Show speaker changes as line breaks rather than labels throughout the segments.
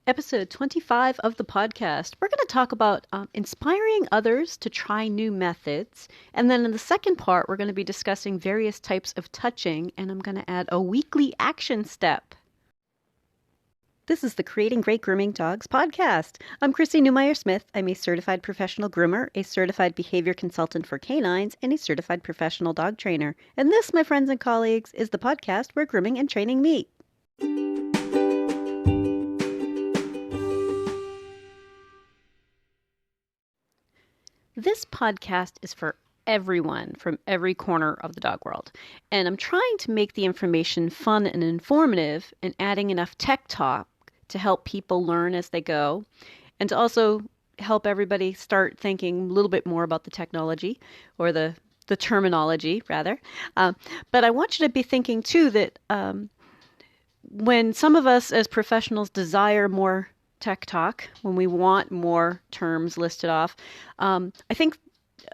Episode 25 of the podcast. We're going to talk about inspiring others to try new methods. And then in the second part, we're going to be discussing various types of touching, and I'm going to add a weekly action step. This is the Creating Great Grooming Dogs podcast. I'm Chrissy Newmeyer Smith. I'm a certified professional groomer, a certified behavior consultant for canines, and a certified professional dog trainer. And this, my friends and colleagues, is the podcast where grooming and training meet. This podcast is for everyone from every corner of the dog world. And I'm trying to make the information fun and informative and adding enough tech talk to help people learn as they go and to also help everybody start thinking a little bit more about the technology or the terminology, rather. But I want you to be thinking, too, that when some of us as professionals desire more tech talk, when we want more terms listed off, I think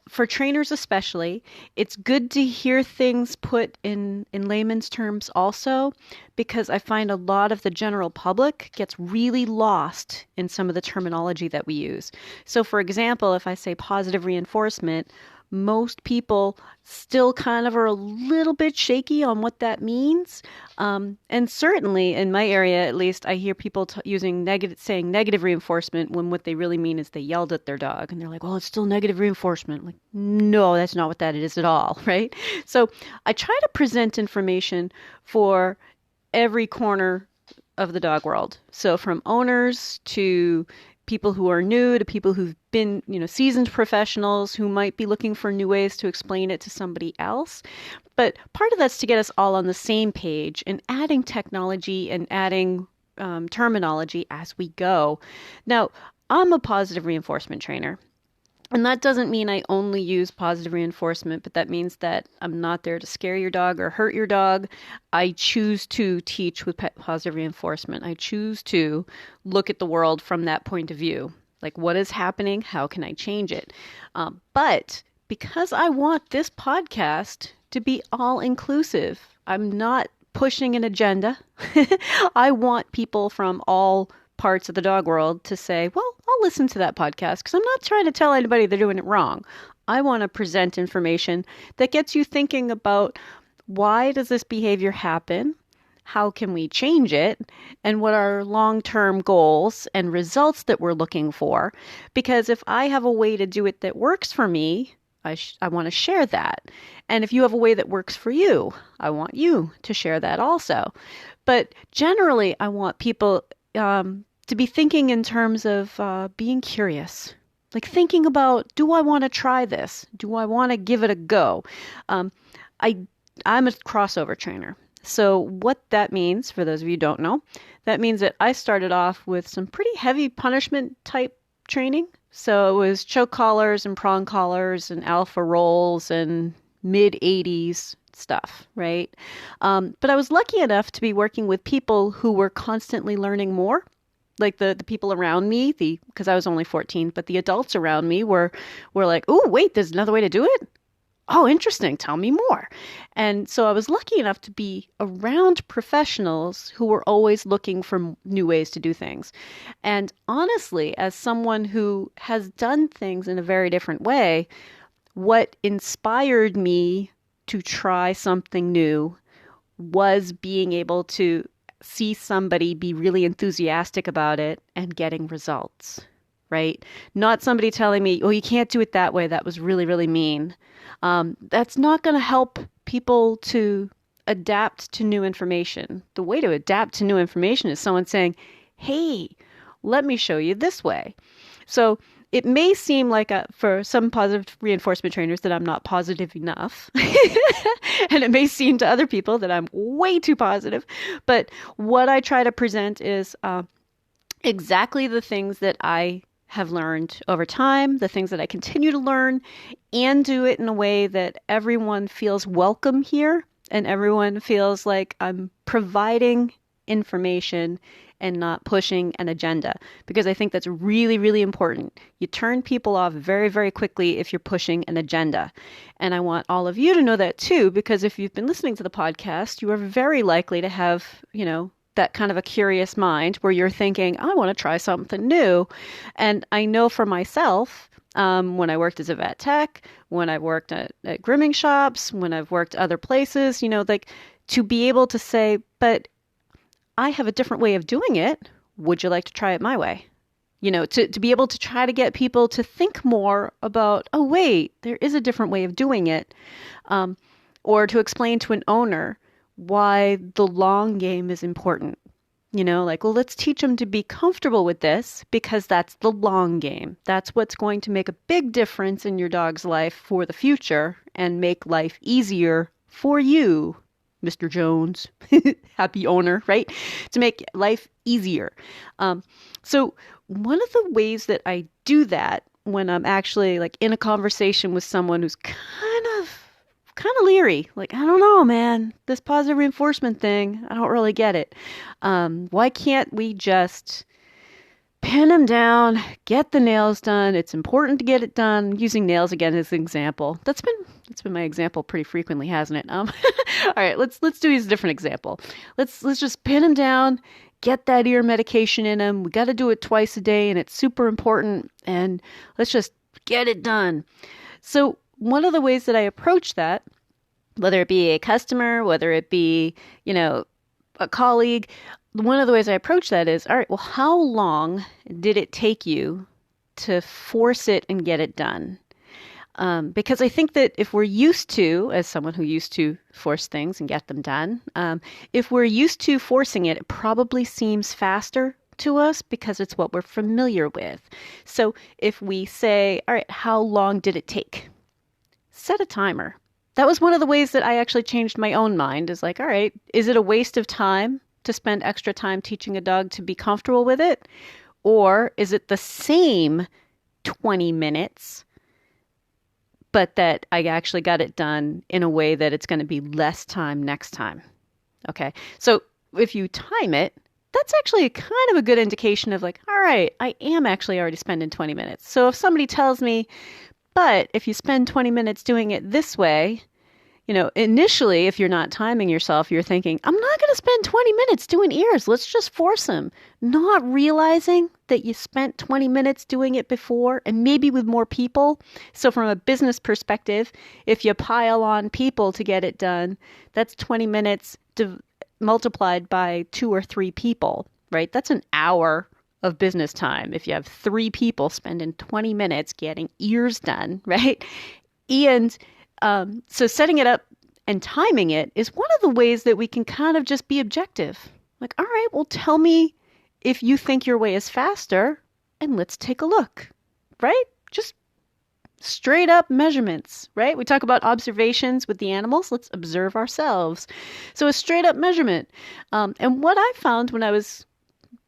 for trainers especially, it's good to hear things put in layman's terms also, because I find a lot of the general public gets really lost in some of the terminology that we use. So for example, if I say positive reinforcement, most people still kind of are a little bit shaky on what that means. And certainly in my area, at least, I hear people saying negative reinforcement when what they really mean is they yelled at their dog. And they're like, well, it's still negative reinforcement. Like, no, that's not what that is at all, right? So I try to present information for every corner of the dog world. So from owners to people who are new to people who've been, seasoned professionals who might be looking for new ways to explain it to somebody else. But part of that's to get us all on the same page and adding technology and adding terminology as we go. Now, I'm a positive reinforcement trainer. And that doesn't mean I only use positive reinforcement, but that means that I'm not there to scare your dog or hurt your dog. I choose to teach with positive reinforcement. I choose to look at the world from that point of view. Like, what is happening? How can I change it? But because I want this podcast to be all-inclusive, I'm not pushing an agenda. I want people from all parts of the dog world to say, well, I'll listen to that podcast because I'm not trying to tell anybody they're doing it wrong. I want to present information that gets you thinking about why does this behavior happen? How can we change it? And what are long-term goals and results that we're looking for? Because if I have a way to do it that works for me, I want to share that. And if you have a way that works for you, I want you to share that also. But generally, I want people to be thinking in terms of being curious, like thinking about, do I want to try this? Do I want to give it a go? I'm a crossover trainer. So what that means, for those of you who don't know, that means that I started off with some pretty heavy punishment type training. So it was choke collars and prong collars and alpha rolls and mid 80s stuff, right? But I was lucky enough to be working with people who were constantly learning more. Like the people around me, because I was only 14, but the adults around me were like, oh, wait, there's another way to do it? Oh, interesting. Tell me more. And so I was lucky enough to be around professionals who were always looking for new ways to do things. And honestly, as someone who has done things in a very different way, what inspired me to try something new was being able to see somebody be really enthusiastic about it and getting results, right? Not somebody telling me, oh, you can't do it that way. That was really, really mean. That's not going to help people to adapt to new information. The way to adapt to new information is someone saying, hey, let me show you this way. So it may seem like for some positive reinforcement trainers that I'm not positive enough. And it may seem to other people that I'm way too positive. But what I try to present is exactly the things that I have learned over time, the things that I continue to learn, and do it in a way that everyone feels welcome here and everyone feels like I'm providing information and not pushing an agenda, because I think that's really, really important. You turn people off very, very quickly if you're pushing an agenda. And I want all of you to know that too, because if you've been listening to the podcast, you are very likely to have, that kind of a curious mind where you're thinking, I want to try something new. And I know for myself, when I worked as a vet tech, when I worked at grooming shops, when I've worked other places, like to be able to say, but I have a different way of doing it. Would you like to try it my way? To be able to try to get people to think more about, oh, wait, there is a different way of doing it. Or to explain to an owner why the long game is important. Like, well, let's teach them to be comfortable with this because that's the long game. That's what's going to make a big difference in your dog's life for the future and make life easier for you, Mr. Jones, happy owner, right? To make life easier. So one of the ways that I do that when I'm actually like in a conversation with someone who's kind of leery, like, I don't know, man, this positive reinforcement thing, I don't really get it. Why can't we just pin them down, get the nails done? It's important to get it done. Using nails again as an example. That's been my example pretty frequently, hasn't it? All right, let's do a different example. Let's just pin them down, get that ear medication in them. We got to do it twice a day, and it's super important. And let's just get it done. So one of the ways that I approach that, whether it be a customer, whether it be, a colleague, one of the ways I approach that is, all right, well, how long did it take you to force it and get it done? Because I think that if we're used to, as someone who used to force things and get them done, if we're used to forcing it, it probably seems faster to us because it's what we're familiar with. So if we say, all right, how long did it take? Set a timer. That was one of the ways that I actually changed my own mind, is like, all right, is it a waste of time to spend extra time teaching a dog to be comfortable with it? Or is it the same 20 minutes, but that I actually got it done in a way that it's going to be less time next time? Okay. So if you time it, that's actually kind of a good indication of like, all right, I am actually already spending 20 minutes. So if somebody tells me, but if you spend 20 minutes doing it this way, initially, if you're not timing yourself, you're thinking, I'm not going to spend 20 minutes doing ears. Let's just force them. Not realizing that you spent 20 minutes doing it before and maybe with more people. So from a business perspective, if you pile on people to get it done, that's 20 minutes multiplied by 2 or 3 people, right? That's an hour of business time if you have 3 people spending 20 minutes getting ears done, right? And so setting it up and timing it is one of the ways that we can kind of just be objective. Like, all right, well, tell me if you think your way is faster and let's take a look, right? Just straight up measurements, right? We talk about observations with the animals. Let's observe ourselves. So a straight up measurement. And what I found when I was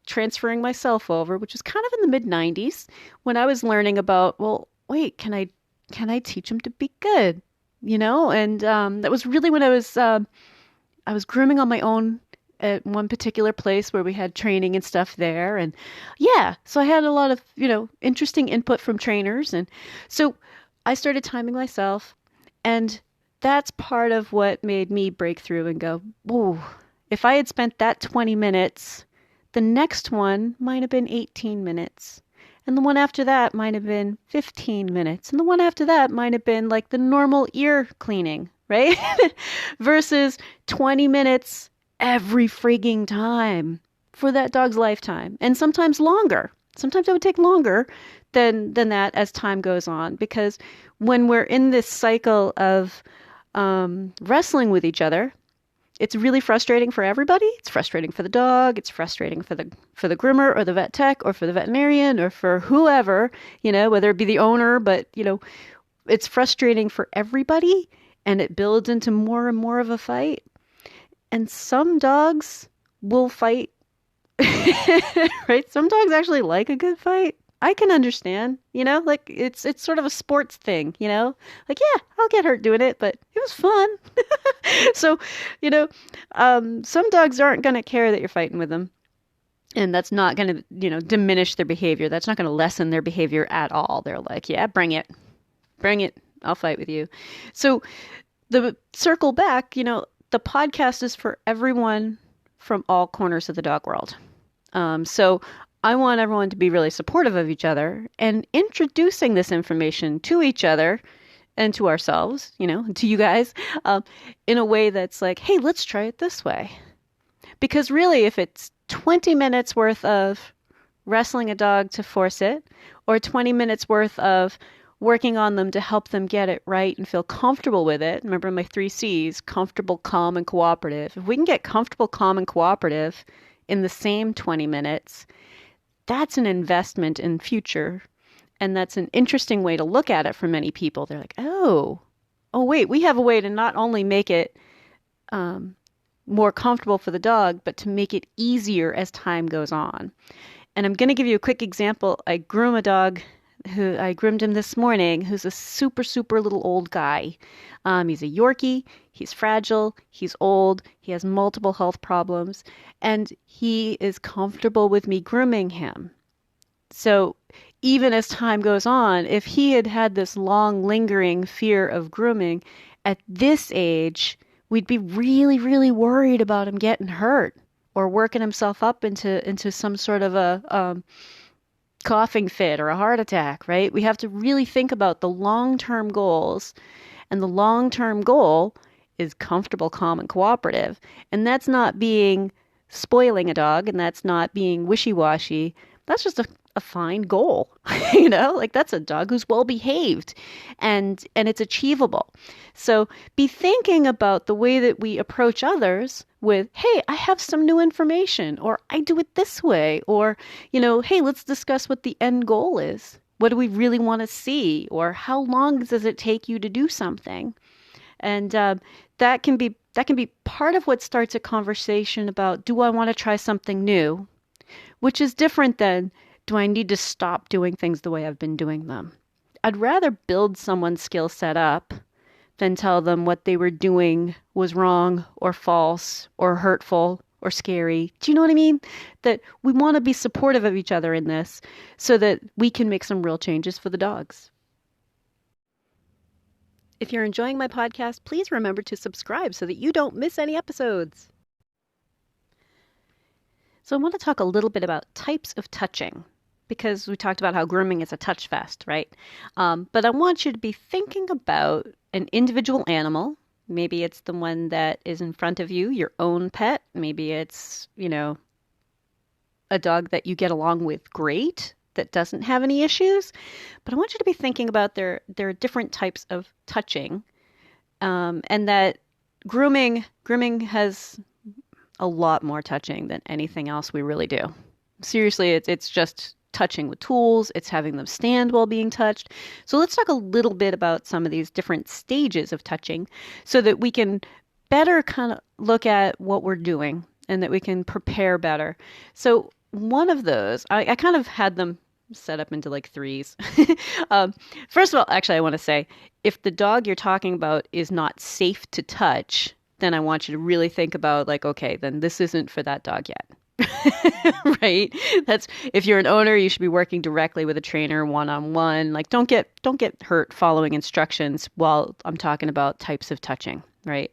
transferring myself over, which was kind of in the mid 90s, when I was learning about, well, wait, can I teach them to be good? And that was really when I was grooming on my own at one particular place where we had training and stuff there. And yeah, so I had a lot of, interesting input from trainers. And so I started timing myself. And that's part of what made me break through and go, whoa, if I had spent that 20 minutes, the next one might have been 18 minutes. And the one after that might have been 15 minutes. And the one after that might have been like the normal ear cleaning, right? Versus 20 minutes every frigging time for that dog's lifetime. And sometimes longer. Sometimes it would take longer than that as time goes on. Because when we're in this cycle of wrestling with each other, it's really frustrating for everybody. It's frustrating for the dog. It's frustrating for the groomer or the vet tech or for the veterinarian or for whoever, whether it be the owner, but, it's frustrating for everybody, and it builds into more and more of a fight. And some dogs will fight, right? Some dogs actually like a good fight. I can understand, like it's sort of a sports thing, like, yeah, I'll get hurt doing it, but it was fun. So, some dogs aren't going to care that you're fighting with them. And that's not going to, diminish their behavior. That's not going to lessen their behavior at all. They're like, yeah, bring it. I'll fight with you. So the circle back, the podcast is for everyone from all corners of the dog world. So I want everyone to be really supportive of each other and introducing this information to each other and to ourselves, to you guys, in a way that's like, hey, let's try it this way. Because really, if it's 20 minutes worth of wrestling a dog to force it, or 20 minutes worth of working on them to help them get it right and feel comfortable with it. Remember my 3 C's, comfortable, calm, and cooperative. If we can get comfortable, calm, and cooperative in the same 20 minutes, that's an investment in future. And that's an interesting way to look at it for many people. They're like, oh, wait, we have a way to not only make it more comfortable for the dog, but to make it easier as time goes on. And I'm going to give you a quick example. I groom a dog who I groomed him this morning, who's a super, super little old guy. He's a Yorkie. He's fragile. He's old. He has multiple health problems. And he is comfortable with me grooming him. So even as time goes on, if he had had this long, lingering fear of grooming, at this age, we'd be really, really worried about him getting hurt or working himself up into some sort of a coughing fit or a heart attack, right? We have to really think about the long-term goals. And the long-term goal is comfortable, calm, and cooperative. And that's not being spoiling a dog, and that's not being wishy-washy. That's just a fine goal, like that's a dog who's well behaved and it's achievable. So be thinking about the way that we approach others with, hey, I have some new information, or I do it this way, or, hey, let's discuss what the end goal is. What do we really want to see? Or how long does it take you to do something? And that can be part of what starts a conversation about, do I want to try something new? Which is different than, do I need to stop doing things the way I've been doing them? I'd rather build someone's skill set up than tell them what they were doing was wrong or false or hurtful or scary. Do you know what I mean? That we want to be supportive of each other in this so that we can make some real changes for the dogs. If you're enjoying my podcast, please remember to subscribe so that you don't miss any episodes. So I want to talk a little bit about types of touching, because we talked about how grooming is a touch fest, right? But I want you to be thinking about an individual animal. Maybe it's the one that is in front of you, your own pet. Maybe it's, a dog that you get along with great, that doesn't have any issues. But I want you to be thinking about there are different types of touching, and that grooming has a lot more touching than anything else we really do. Seriously, it's just touching with tools. It's having them stand while being touched. So let's talk a little bit about some of these different stages of touching so that we can better kind of look at what we're doing and that we can prepare better. So one of those, I kind of had them set up into like 3s. First of all, actually, I want to say, if the dog you're talking about is not safe to touch, then I want you to really think about like, okay, then this isn't for that dog yet. Right? That's, if you're an owner, you should be working directly with a trainer one-on-one. Like don't get hurt following instructions while I'm talking about types of touching, right?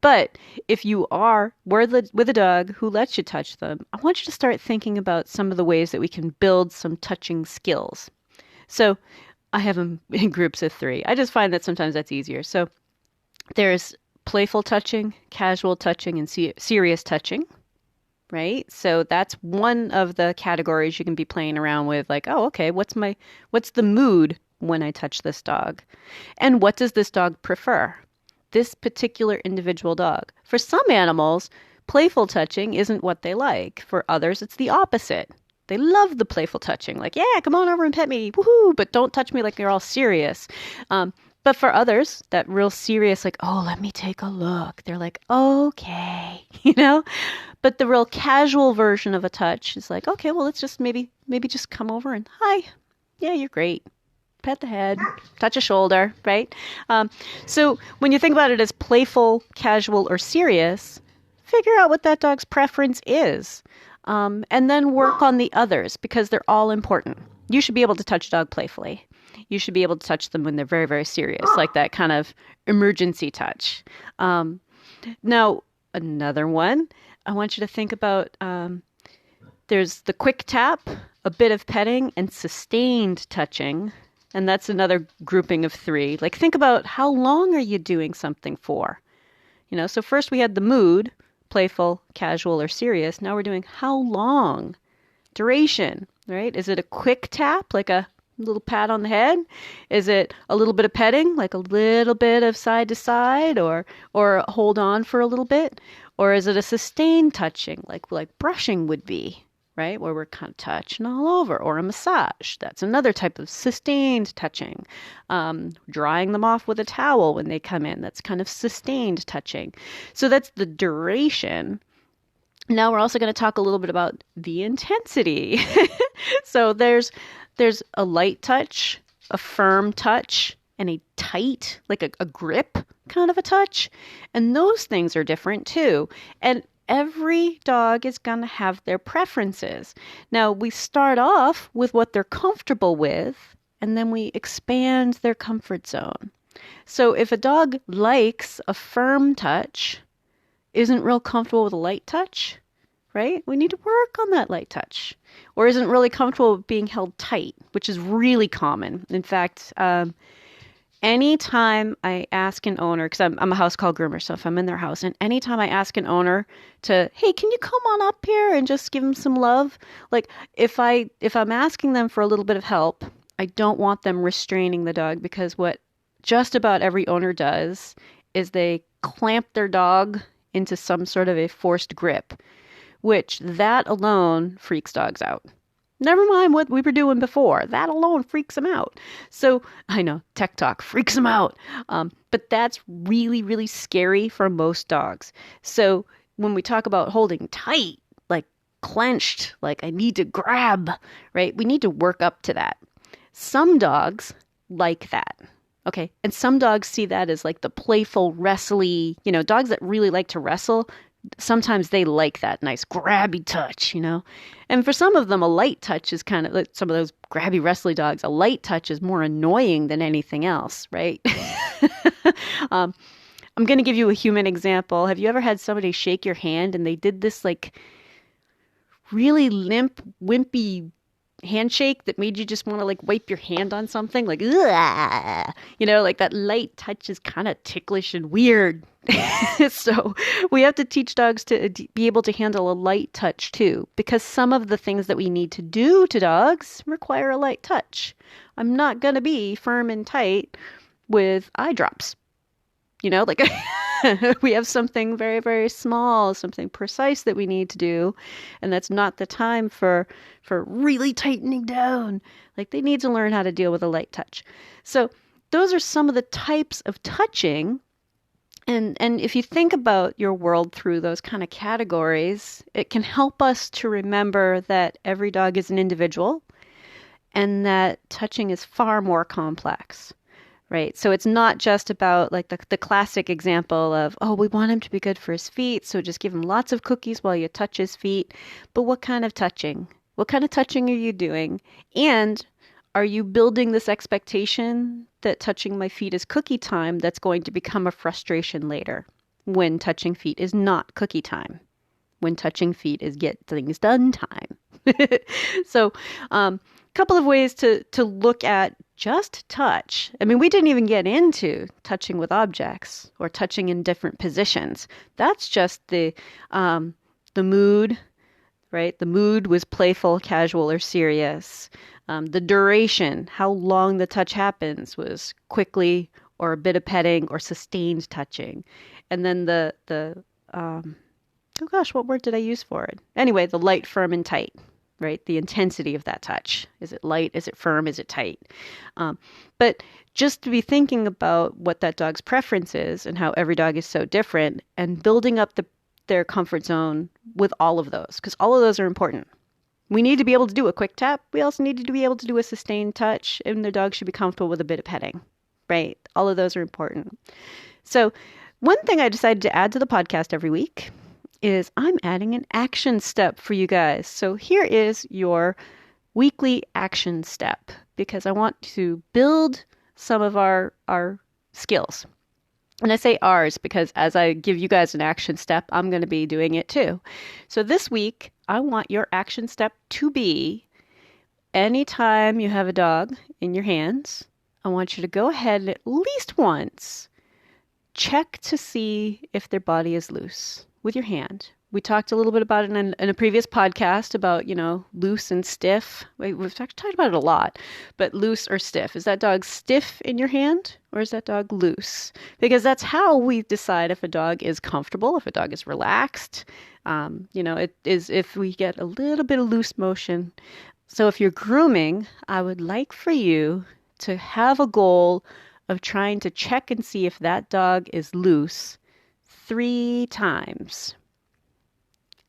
But if you are with a dog who lets you touch them, I want you to start thinking about some of the ways that we can build some touching skills. So I have them in groups of 3. I just find that sometimes that's easier. So there's playful touching, casual touching, and serious touching. Right? So that's one of the categories you can be playing around with, like, oh, okay, what's the mood when I touch this dog? And what does this dog prefer? This particular individual dog. For some animals, playful touching isn't what they like. For others, it's the opposite. They love the playful touching. Like, yeah, come on over and pet me. Woohoo! But don't touch me like you're all serious. But for others, that real serious, like, oh, let me take a look. They're like, okay, But the real casual version of a touch is like, okay, well, let's just maybe just come over and, hi, yeah, you're great. Pet the head, touch a shoulder, right? So when you think about it as playful, casual, or serious, figure out what that dog's preference is. And then work on the others, because they're all important. You should be able to touch a dog playfully. You should be able to touch them when they're very, very serious, like that kind of emergency touch. Now, another one, I want you to think about there's the quick tap, a bit of petting, and sustained touching. And that's another grouping of three. Like, think about how long are you doing something for? So first we had the mood, playful, casual, or serious. Now we're doing how long, duration, right? Is it a quick tap, like a little pat on the head? Is it a little bit of petting, like a little bit of side to side, or hold on for a little bit? Or is it a sustained touching, like brushing would be, right? Where we're kind of touching all over, or a massage. That's another type of sustained touching. Drying them off with a towel when they come in. That's kind of sustained touching. So that's the duration. Now we're also going to talk a little bit about the intensity. So there's a light touch, a firm touch, and a tight, like a grip kind of a touch. And those things are different too. And every dog is going to have their preferences. Now, we start off with what they're comfortable with, and then we expand their comfort zone. So if a dog likes a firm touch, isn't real comfortable with a light touch, right? We need to work on that light touch. Or isn't really comfortable with being held tight, which is really common. In fact, anytime I ask an owner, because I'm a house call groomer, so if I'm in their house, and anytime I ask an owner to, hey, can you come on up here and just give them some love? Like if I'm asking them for a little bit of help, I don't want them restraining the dog, because what just about every owner does is they clamp their dog into some sort of a forced grip, which that alone freaks dogs out. Never mind what we were doing before. That alone freaks them out. So I know, tech talk freaks them out. But that's really, really scary for most dogs. So when we talk about holding tight, like clenched, like I need to grab, right? We need to work up to that. Some dogs like that. Okay. And some dogs see that as like the playful, wrestly, dogs that really like to wrestle. Sometimes they like that nice grabby touch, And for some of them, a light touch is kind of like some of those grabby, wrestly dogs. A light touch is more annoying than anything else, right? I'm going to give you a human example. Have you ever had somebody shake your hand and they did this like really limp, wimpy handshake that made you just want to like wipe your hand on something? Like, ugh! Like that light touch is kind of ticklish and weird. So we have to teach dogs to be able to handle a light touch too, because some of the things that we need to do to dogs require a light touch. I'm not going to be firm and tight with eye drops. Like we have something very, very small, something precise that we need to do. And that's not the time for really tightening down. Like they need to learn how to deal with a light touch. So those are some of the types of touching. And if you think about your world through those kind of categories, it can help us to remember that every dog is an individual and that touching is far more complex, right? So it's not just about like the classic example of, oh, we want him to be good for his feet, so just give him lots of cookies while you touch his feet. But what kind of touching? What kind of touching are you doing? And are you building this expectation that touching my feet is cookie time that's going to become a frustration later when touching feet is not cookie time, when touching feet is get things done time? So a couple of ways to look at just touch. I mean, we didn't even get into touching with objects or touching in different positions. That's just the mood, right? The mood was playful, casual, or serious. The duration, how long the touch happens, was quickly or a bit of petting or sustained touching. And then oh gosh, what word did I use for it? Anyway, the light, firm, and tight, right? The intensity of that touch. Is it light? Is it firm? Is it tight? But just to be thinking about what that dog's preference is and how every dog is so different, and building up their comfort zone with all of those, because all of those are important. We need to be able to do a quick tap. We also need to be able to do a sustained touch, and the dog should be comfortable with a bit of petting, right? All of those are important. So one thing I decided to add to the podcast every week is I'm adding an action step for you guys. So here is your weekly action step, because I want to build some of our skills. And I say ours because as I give you guys an action step, I'm going to be doing it too. So this week, I want your action step to be anytime you have a dog in your hands, I want you to go ahead and at least once check to see if their body is loose with your hand. We talked a little bit about it in a previous podcast about, loose and stiff. We've talked about it a lot, but loose or stiff. Is that dog stiff in your hand or is that dog loose? Because that's how we decide if a dog is comfortable, if a dog is relaxed. It is if we get a little bit of loose motion. So if you're grooming, I would like for you to have a goal of trying to check and see if that dog is loose 3 times.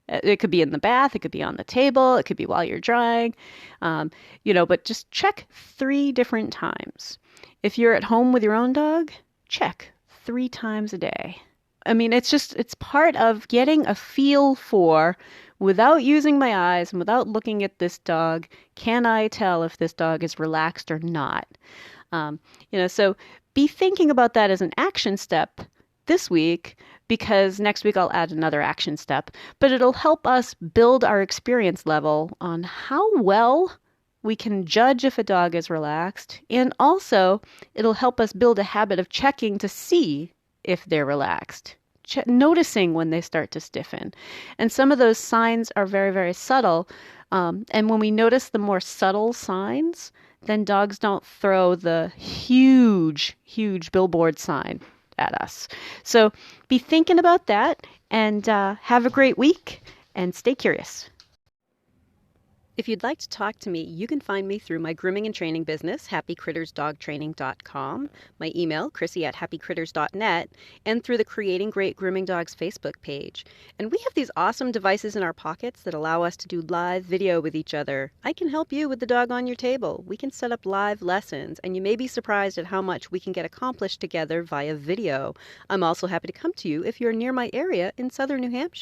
It could be in the bath, it could be on the table, it could be while you're drying, but just check 3 different times. If you're at home with your own dog, check 3 times a day. I mean, it's part of getting a feel for, without using my eyes and without looking at this dog, can I tell if this dog is relaxed or not? So be thinking about that as an action step this week, because next week I'll add another action step, but it'll help us build our experience level on how well we can judge if a dog is relaxed. And also it'll help us build a habit of checking to see if they're relaxed, noticing when they start to stiffen. And some of those signs are very, very subtle. And when we notice the more subtle signs, then dogs don't throw the huge, huge billboard sign at us. So be thinking about that and have a great week and stay curious. If you'd like to talk to me, you can find me through my grooming and training business, happycrittersdogtraining.com, my email, chrissy@happycritters.net, and through the Creating Great Grooming Dogs Facebook page. And we have these awesome devices in our pockets that allow us to do live video with each other. I can help you with the dog on your table. We can set up live lessons, and you may be surprised at how much we can get accomplished together via video. I'm also happy to come to you if you're near my area in southern New Hampshire.